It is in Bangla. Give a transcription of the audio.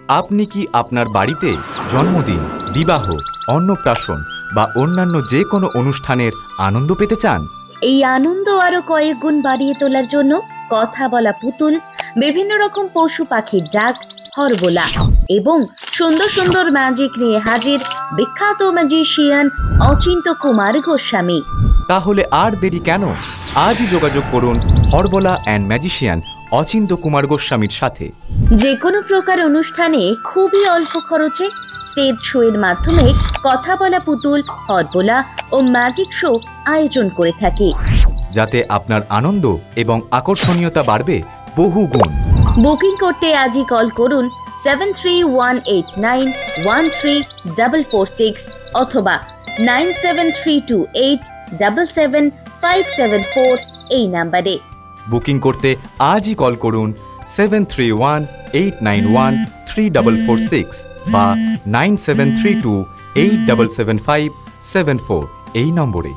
আপনি কি আপনার বাড়িতে জন্মদিন, বিবাহ, অন্নপ্রাশন বা অন্যান্য যে কোনো অনুষ্ঠানের আনন্দ পেতে চান? এই আনন্দ আরো কয়েক গুণ বাড়িয়ে তোলার জন্য কথা বলা পুতুল, বিভিন্ন রকম পশু পাখির ডাক, হরবোলা এবং সুন্দর সুন্দর ম্যাজিক নিয়ে হাজির বিখ্যাত ম্যাজিশিয়ান অচিন্ত্য কুমার গোস্বামী। তাহলে আর দেরি কেন? আজই যোগাযোগ করুন হরবোলা অ্যান্ড ম্যাজিশিয়ান অচিন্ত্য কুমার গোস্বামীর সাথে। যে কোনো প্রকার অনুষ্ঠানে খুবই অল্প খরচে স্টেজ শো এর মাধ্যমে কথা বলা পুতুল, হরবোলা ও ম্যাজিক শো আয়োজন করে থাকে, যাতে আপনার আনন্দ এবং আকর্ষণীয়তা বাড়বে বহু গুণ। বুকিং করতে আজই কল করুন 7318913446 অথবা 9732877574 এই নাম্বারে। বুকিং করতে আজই কল করুন 7318913446 বা 9732877574 এই নম্বরে।